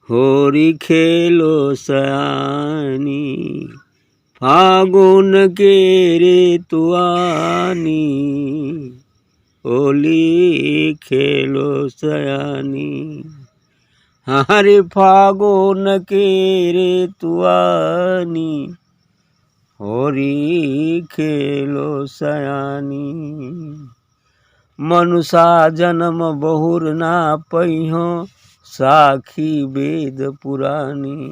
होरी खेलो सयानी फागुन के ऋतुआनी होली खेलो सयानी हरे फागुन के ऋतुआनी होरी खेलो सयानी मनुषा जन्म बहुर ना पहियो साखी वेद पुरानी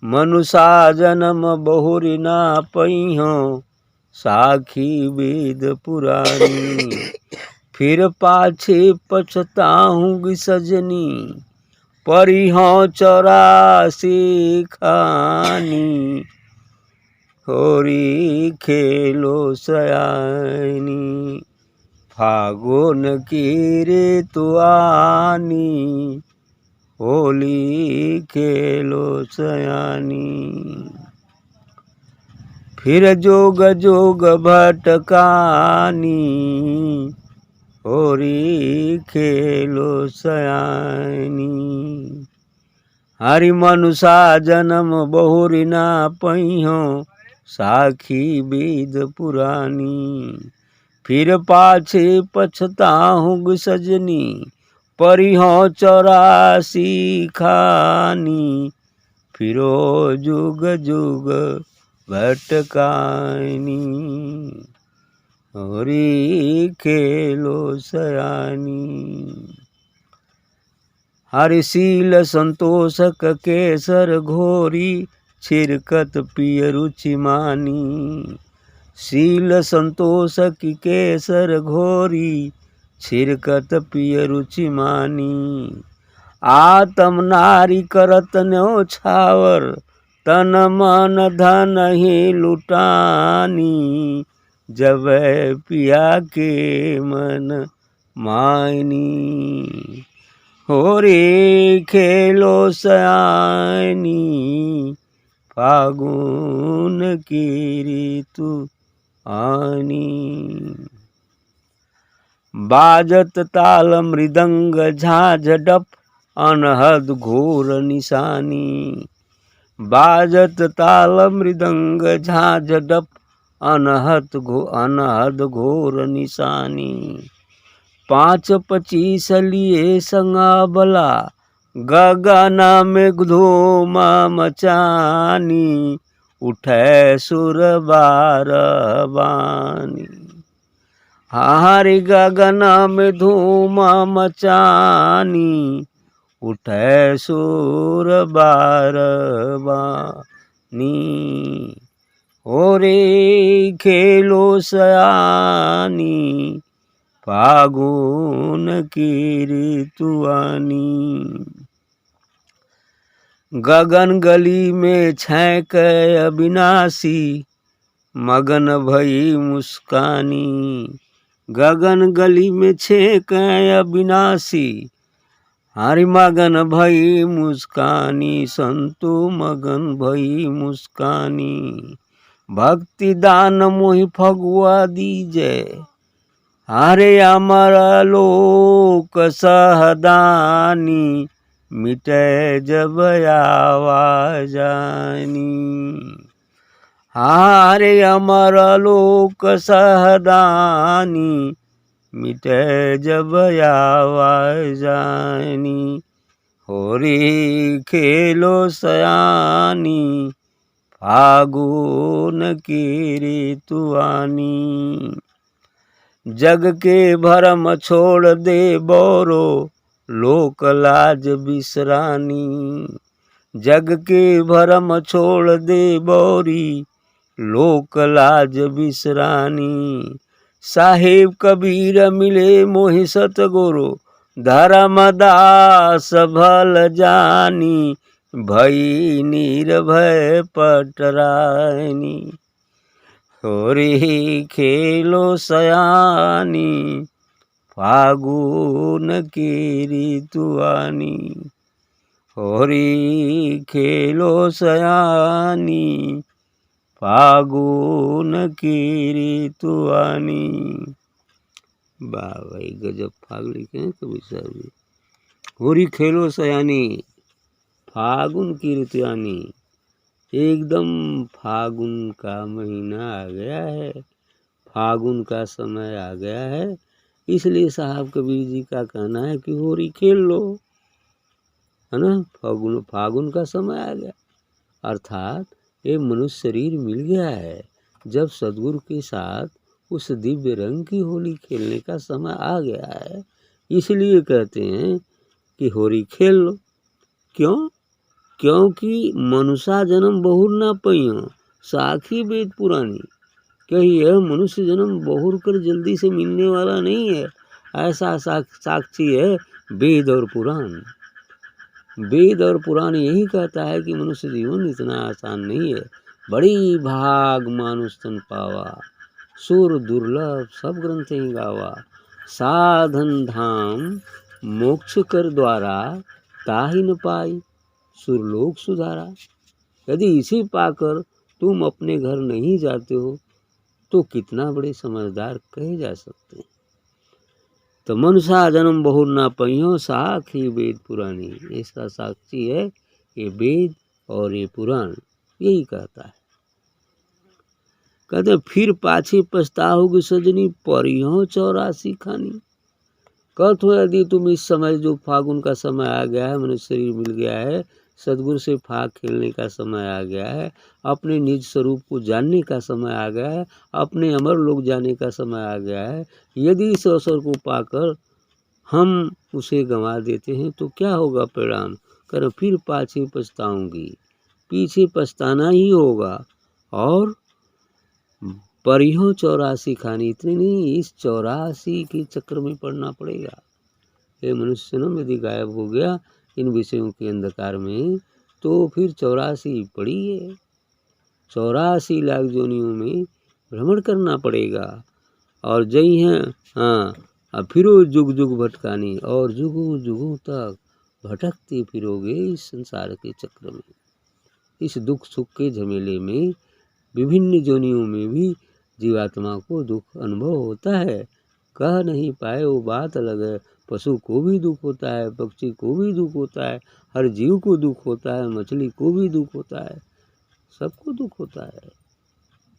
मनुषा जन्म बहुर ना पहियो साखी वेद पुरानी फिर पाछे पछताऊँगी सजनी परिहो 84 खानी होरी खेलो सयानी फागुन की ऋतुआनी होली खेलो सयानी फिर जोग जोग भटकानी होरी खेलो सयानी हरि मनुषा जन्म बहुर ना पहियो साखी वेद पुरानी फिर पाछे पछताऊँगी सजनी परिहो 84 खानी फिरो जुग जुग भटकानी होरी खेलो सयानी हरिशील संतोषक केसर घोरी छिरकत पिय रुचि मानी शील संतोषक केसर घोरी छिरकत पिय रुचि मानी आत्म नारी करत न्योछावर तन मन धन ही लुटानी जब पिया के मन मायनी होरी खेलो सयानी फागुन की ऋतु आनी बाजत ताल मृदंग झांझ डप अनहद घोर निशानी बाजत ताल मृदंग झांझ डप अनहद घोर निशानी 5-25 लिए संगाबला गगन में धूम मचानी उठे सुर बारबानी हरि गगन में धूम मचानी उठे सुर बारबानी होरे खेलो सयानी फागुन की ऋतुआनी गगन गली में छेक अविनाशी मगन भई मुस्कानी गगन गली में छेक अविनाशी हरि मगन भई मुस्कानी संतु मगन भई मुस्कानी भक्ति दान मोहि फगुआ दीजे हरे अमर लोक सहदानी मिटे जब आवाजानी हरे अमर लोक सहदानी मिटे जब आवाजानी होरी खेलो सयानी फागुन की ऋतुआनी जग के भरम छोड़ दे बोरो लोक लाज बिसरानी जग के भरम छोड़ दे बोरी लोक लाज बिसरानी साहेब कबीर मिले मोहि सतगुरु धर्मदास भल जानी भई निर्भय पटरानी होरी खेलो सयानी फागुन की ऋतुआनी होरी खेलो सयानी फागुन की ऋतुआनी। वाह भाई गजब फाग लिखे हैं कबीर साहब जी। होरी खेलो सयानी फागुन की ऋतुआनी, एकदम फागुन का महीना आ गया है, फागुन का समय आ गया है। इसलिए साहब कबीर जी का कहना है कि होरी खेल लो, है ना। फागुन फागुन का समय आ गया, अर्थात ये मनुष्य शरीर मिल गया है। जब सद्गुरु के साथ उस दिव्य रंग की होली खेलने का समय आ गया है, इसलिए कहते हैं कि होरी खेल लो। क्यों? क्योंकि मनुष्य जन्म बहुर ना पइयो, साखी वेद पुरानी। कहीं यह मनुष्य जन्म बहुर कर जल्दी से मिलने वाला नहीं है, ऐसा साक्षी है वेद और पुराण। वेद और पुराण यही कहता है कि मनुष्य जीवन इतना आसान नहीं है। बड़ी भाग मानुष तन पावा, सुर दुर्लभ सब ग्रंथ ही गावा। साधन धाम मोक्ष कर द्वारा, ताहि न पाई सुरलोक सुधारा। यदि इसी पाकर तुम अपने घर नहीं जाते हो तो कितना बड़े समझदार कहे जा सकते हैं। तो मनुष्य जन्म बहुर ना पहियो, साखी वेद पुरानी। इसका साक्षी है ये वेद और ये पुराण, यही कहता है। कहते फिर पाछे पछताओगे सजनी, परियो 84 खानी। कहते हो यदि तुम इस समय जो फागुन का समय आ गया है, मनुष्य शरीर मिल गया है, सदगुरु से फाग खेलने का समय आ गया है, अपने निज स्वरूप को जानने का समय आ गया है, अपने अमर लोक जाने का समय आ गया है। यदि इस अवसर को पाकर हम उसे गंवा देते हैं तो क्या होगा परिणाम? कर फिर पाछे पछताऊंगी, पीछे पछताना ही होगा। और परिहो 84 खानी, इतनी नहीं, इस 84 के चक्र में पड़ना पड़ेगा। ये मनुष्य जन्म यदि गायब हो गया इन विषयों के अंधकार में, तो फिर 84 पड़ी है। 84 लाख जोनियों में भ्रमण करना पड़ेगा। और जई हैं, हाँ, अब फिरो जुग जुग भटकानी, और जुगों जुगों तक भटकते फिरोगे इस संसार के चक्र में। इस दुख सुख के झमेले में विभिन्न जोनियों में भी जीवात्मा को दुख अनुभव होता है। कह नहीं पाए वो बात अलग है। पशु को भी दुख होता है, पक्षी को भी दुख होता है, हर जीव को दुख होता है, मछली को भी दुख होता है, सबको दुख होता है।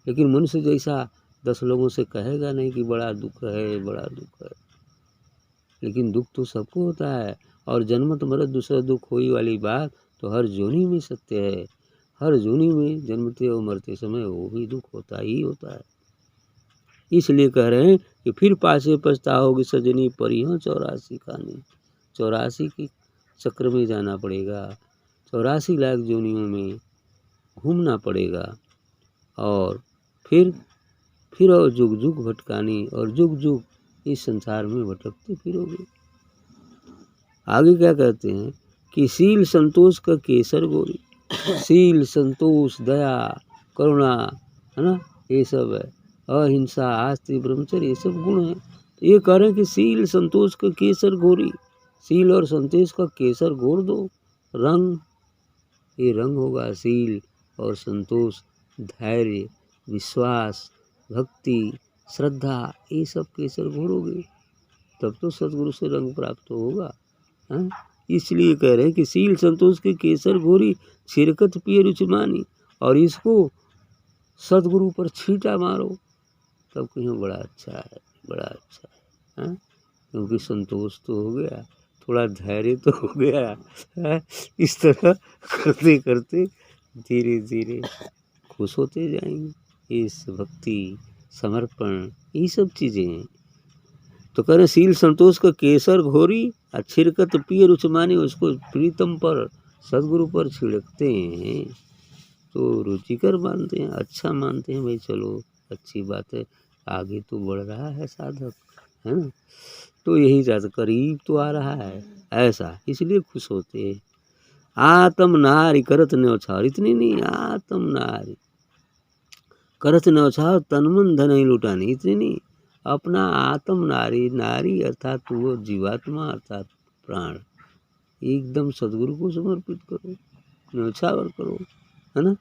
लेकिन मनुष्य जैसा 10 लोगों से कहेगा नहीं कि बड़ा दुख है, बड़ा दुख है। लेकिन दुख तो सबको होता है। और जन्मत मरत दूसरा दुख होई वाली बात तो हर जोनी में सत्य है। हर जोनी में जन्मते और मरते समय वो भी दुख होता ही होता है। इसलिए कह रहे हैं कि फिर पाछे पछताओगे सजनी, परियो 84 खानी। 84 के चक्र में जाना पड़ेगा, 84 लाख जोनियों में घूमना पड़ेगा, और फिर और जुग जुग भटकानी, और जुग जुग इस संसार में भटकते फिरोगे। आगे क्या कहते हैं कि शील संतोष का केसर गोरी। शील संतोष दया करुणा, है ना, ये सब है। अहिंसा आस्ति ब्रह्मचर्य, ये सब गुण हैं। ये कह रहे हैं कि शील संतोष का केसर घोरी। शील और संतोष का केसर घोर दो, रंग, ये रंग होगा शील और संतोष। धैर्य, विश्वास, भक्ति, श्रद्धा, ये सब केसर घोरोगे तब तो सद्गुरु से रंग प्राप्त होगा। है? इसलिए कह रहे हैं कि शील संतोष के केसर घोरी, छिरकत पिए रुचमानी। और इसको सद्गुरु पर छींटा मारो तब कहीं बड़ा अच्छा है, बड़ा अच्छा है। क्योंकि संतोष तो हो गया, थोड़ा धैर्य तो हो गया है। इस तरह करते करते धीरे धीरे खुश होते जाएंगे। इस भक्ति समर्पण ये सब चीज़ें हैं। तो कह रहे शील संतोष का केसर घोरी, छिरकत पिए रुचमानी। उसको प्रीतम पर, सदगुरु पर छिड़कते हैं तो रुचिकर मानते हैं, अच्छा मानते हैं। भाई चलो अच्छी बात है, आगे तो बढ़ रहा है साधक, है ना। तो यही चाहते, करीब तो आ रहा है, ऐसा इसलिए खुश होते हैं। आत्म नारी करत न्यौछावर, इतनी नहीं, आत्म नारी करत न्यौछावर, तन मन धन ही लुटानी, इतनी नहीं, अपना आत्म नारी, नारी अर्थात वो जीवात्मा अर्थात प्राण, एकदम सदगुरु को समर्पित करो, न्यौछावर करो, है ना।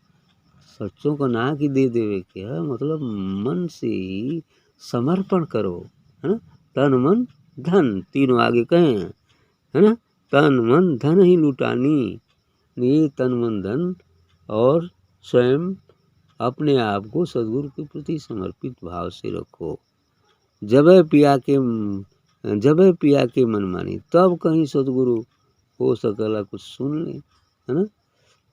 सच्चों का ना कि दे देवे क्या, मतलब मन से ही समर्पण करो, है ना। तन मन धन तीनों आगे कहें, है ना। तन मन धन ही लुटानी, ये तन मन धन और स्वयं अपने आप को सद्गुरु के प्रति समर्पित भाव से रखो। जब पिया के मन मानी, तब कहीं सद्गुरु हो सकला कुछ सुन ले, है ना।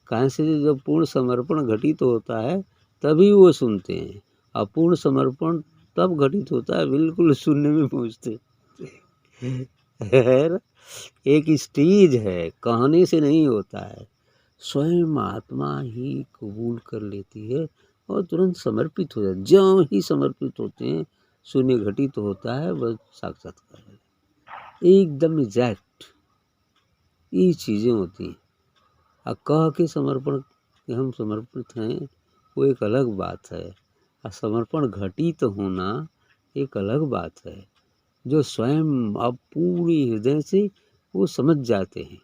कहाँ से जब पूर्ण समर्पण घटित होता है तभी वो सुनते हैं। अपूर्ण समर्पण तब घटित होता है बिल्कुल शून्य में पहुँचते। एक स्टेज है, कहने से नहीं होता है, स्वयं आत्मा ही कबूल कर लेती है और तुरंत समर्पित हो जाए। ज्यों ही समर्पित होते हैं शून्य घटित होता है, बस साक्षात्कार एकदम एग्जैक्ट ये चीज़ें होती हैं। और कह के समर्पण कि हम समर्पित हैं वो एक अलग बात है, और समर्पण घटित होना एक अलग बात है। जो स्वयं अब पूरे हृदय से वो समझ जाते हैं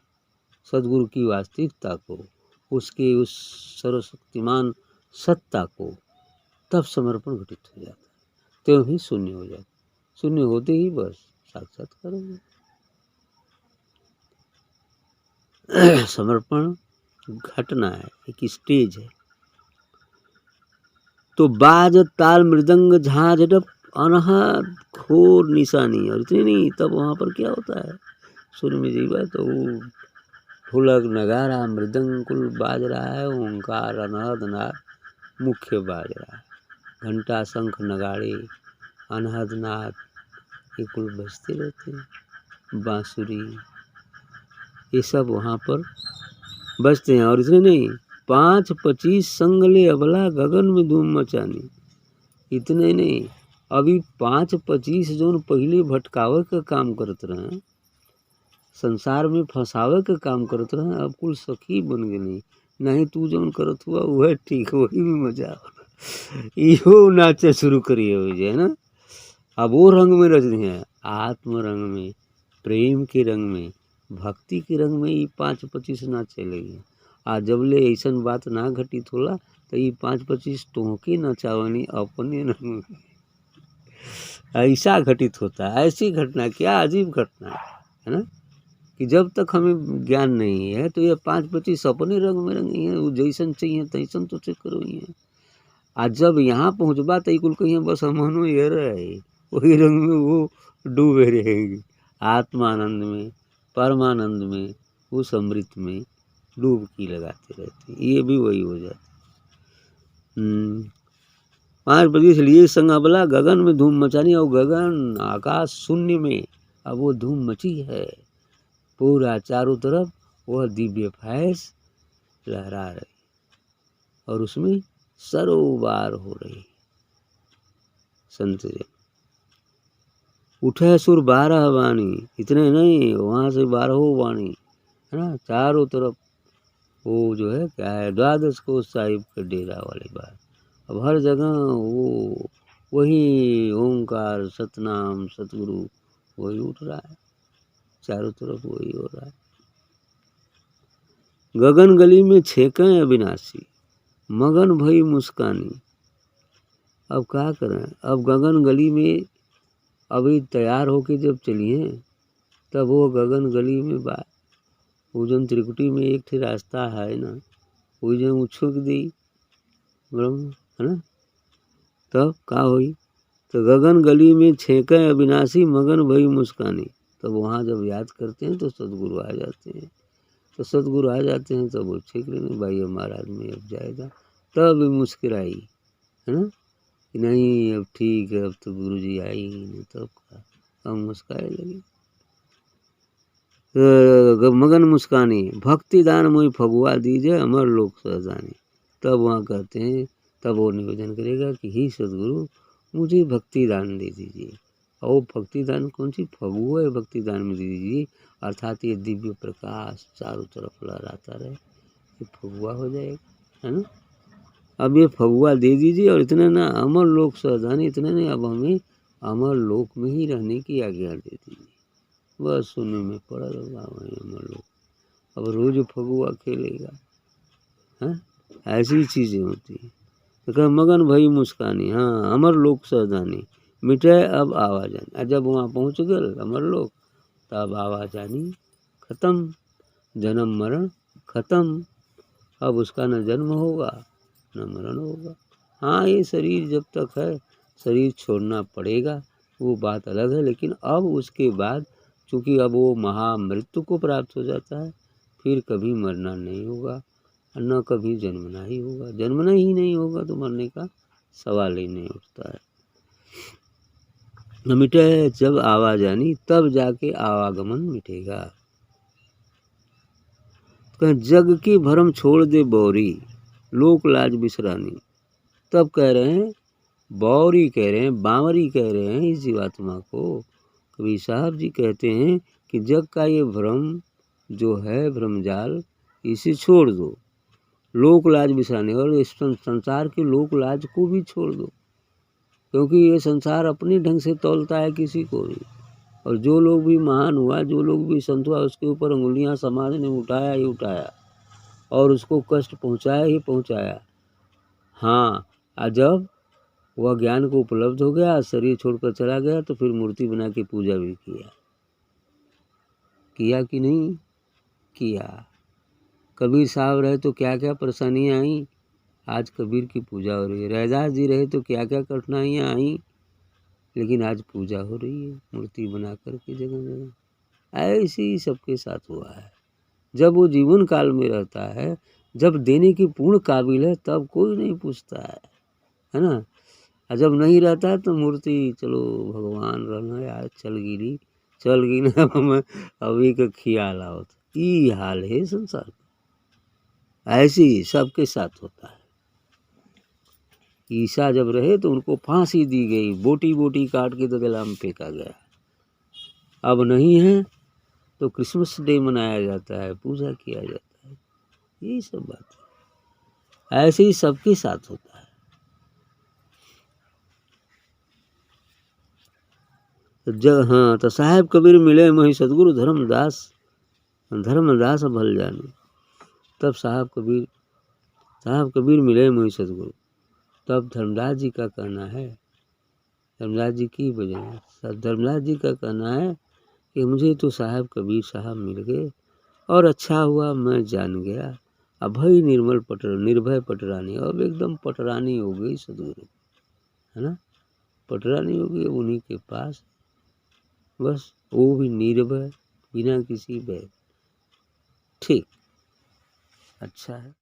सद्गुरु की वास्तविकता को, उसके उस सर्वशक्तिमान सत्ता को, तब समर्पण घटित हो जाता है, त्यों ही शून्य हो जाता। शून्य होते ही बस साक्षात्कार हो जाता। समर्पण घटना है, एक स्टेज है। तो बाज ताल मृदंग झांझ डप अनहद घोर निशानी, और इतनी नहीं, तब वहाँ पर क्या होता है सुर में जीवा, तो वो ढोलक नगारा मृदंग कुल बाज रहा है, ओंकार अनहद नाद मुख्य बाज रहा है, घंटा शंख नगाड़े अनहद नाद ये कुल बजते रहते हैं, बांसुरी ये सब वहाँ पर बजते हैं। और इतने नहीं, 5-25 संगले अबला गगन में धूम मचानी, इतने नहीं, अभी 5-25 जोन पहले भटकावे का काम करते रहे, संसार में फंसावे का काम करते रहे, अब कुल सखी बन गई। नहीं तू जौन करत हुआ वह ठीक, वही में मजा इहो नाचे शुरू करिए हो जाए ना। अब वो रंग में रच रही है, आत्म रंग में, प्रेम के रंग में, भक्ति के रंग में ये 5-25 ना चलेगी। आ जबले ऐसन बात ना घटित होला तो ये 5-25 टोके नचावनी अपने रंग में ऐसा घटित होता है। ऐसी घटना क्या अजीब घटना है ना, कि जब तक हमें ज्ञान नहीं है तो ये 5-25 अपने रंग में रंगी हैं, वो जैसन चाहिए तैसन तो चेक करो ही है। आज जब यहाँ पहुँचबा तो कुल कहीं बस हमनो ये रहे, वही रंग में वो डूबे रहेगी, आत्मानंद में, परमानंद में, उस अमृत में डुबकी लगाते रहते, ये भी वही हो जाता। 5-25 लिए संग अबला गगन में धूम मचानी, और गगन आकाश शून्य में अब वो धूम मची है, पूरा चारों तरफ वह दिव्य फैज लहरा रही और उसमें सरोबार हो रही। संत उठे सुर 12 वाणी, इतने नहीं, वहाँ से 12 वाणी है ना, चारों तरफ वो जो है क्या है, 12 कोस साहिब के डेरा वाली बात। अब हर जगह वो वही ओंकार सतनाम सतगुरु वही उठ रहा है, चारों तरफ वही हो रहा है। गगन गली में छेकें अविनाशी, मगन भई मुस्कानी। अब क्या करें, अब गगन गली में अभी तैयार होके जब चलिए, तब वो गगन गली में वो जन त्रिकुटी में एक ठे रास्ता है ना, वो जन उछुक दी ब्रह्म है ना, तब का हुई, तो गगन गली में छेकें अविनाशी मगन भई मुस्कानी। तब वहाँ जब याद करते हैं तो सदगुरु आ जाते हैं, तो सदगुरु आ जाते हैं, तब वो छेक लेने भाई हमारा आदमी अब जाएगा, तब मुस्कुराई है ना, कि नहीं अब ठीक है, अब तो गुरु जी आई ही नहीं, तब हम मुस्काए लगे। मगन मुस्कानी भक्ति दान मोहि फगुआ दीजिए अमर लोक सहजानी। तब वहाँ कहते हैं, तब वो निवेदन करेगा कि ही सदगुरु मुझे भक्ति दान दे दीजिए, और भक्ति दान कौन सी, फगुआ भक्ति दान में दे दीजिए, अर्थात ये दिव्य प्रकाश चारों तरफ लहराता रहे, ये फगुआ हो जाएगा है ना। अब ये फगुआ दे दीजिए, और इतने ना अमर लोक सहजानी, इतने नहीं, अब हमें अमर लोक में ही रहने की आज्ञा दे दीजिए, बस सुनने में पड़ा होगा वही अमर लोक, अब रोज फगुआ खेलेगा हैं, ऐसी चीज़ें होती हैं। तो कह मगन भई मुस्कानी, हाँ अमर लोक सहजानी, मिटे अब आवाजानी। जब वहाँ पहुँच गए अमर लोक, तब आवाजानी खत्म, जन्म मरण खत्म, अब उसका न जन्म होगा न मरण होगा। हाँ, ये शरीर जब तक है शरीर छोड़ना पड़ेगा, वो बात अलग है, लेकिन अब उसके बाद चूँकि अब वो महामृत्यु को प्राप्त हो जाता है, फिर कभी मरना नहीं होगा और न कभी जन्मना ही होगा। जन्मना ही नहीं होगा तो मरने का सवाल ही नहीं उठता है। न मिटे जब आवाजानी तब जाके आवागमन मिटेगा। कहें जग की भरम छोड़ दे बौरी, लोक लाज बिसरानी। तब कह रहे हैं, बौरी कह रहे हैं, बावरी कह रहे हैं इस जीवात्मा को। कबीर साहब जी कहते हैं कि जग का ये भ्रम जो है, भ्रमजाल, इसे छोड़ दो। लोक लाज बिसरानी, और इस संसार के लोक लाज को भी छोड़ दो, क्योंकि ये संसार अपने ढंग से तौलता है किसी को भी। और जो लोग भी महान हुआ, जो लोग भी संत हुआ, उसके ऊपर उंगलियां समाज ने उठाया ही उठाया और उसको कष्ट पहुंचाया ही पहुंचाया। हाँ, जब वह ज्ञान को उपलब्ध हो गया, शरीर छोड़कर चला गया, तो फिर मूर्ति बना के पूजा भी किया कि नहीं किया। कबीर साहब रहे तो क्या क्या परेशानियां आई, आज कबीर की पूजा हो रही है। रैदास जी रहे तो क्या क्या कठिनाइयां आई, लेकिन आज पूजा हो रही है मूर्ति बना करके जगह जगह। ऐसे ही सबके साथ हुआ है। जब वो जीवन काल में रहता है, जब देने की पूर्ण काबिल है, तब कोई नहीं पूछता है ना। और जब नहीं रहता है तो मूर्ति, चलो भगवान रहना यार, चल गई ना, हमें अभी का ख्याल आओ। ये हाल है संसार का। ऐसे ही सबके साथ होता है। ईसा जब रहे तो उनको फांसी दी गई, बोटी बोटी काट के तो गला में फेंका गया। अब नहीं है तो क्रिसमस डे मनाया जाता है, पूजा किया जाता है। यही सब बात है। ऐसे ही सबके साथ होता है। हाँ, तो साहेब कबीर मिले मही सतगुरु धर्मदास भल जाने। तब साहब कबीर मिले मही सतगुरु। तब धर्मदास जी का कहना है, धर्मदास जी की वजह, धर्मदास जी का कहना है कि मुझे तो साहब कबीर साहब मिल गए और अच्छा हुआ मैं जान गया। अभय निर्भय पटरानी, अब एकदम पटरानी हो गई सदगुरु, है ना। पटरानी हो गई उन्हीं के पास, बस वो भी निर्भय, बिना किसी भय। ठीक, अच्छा है।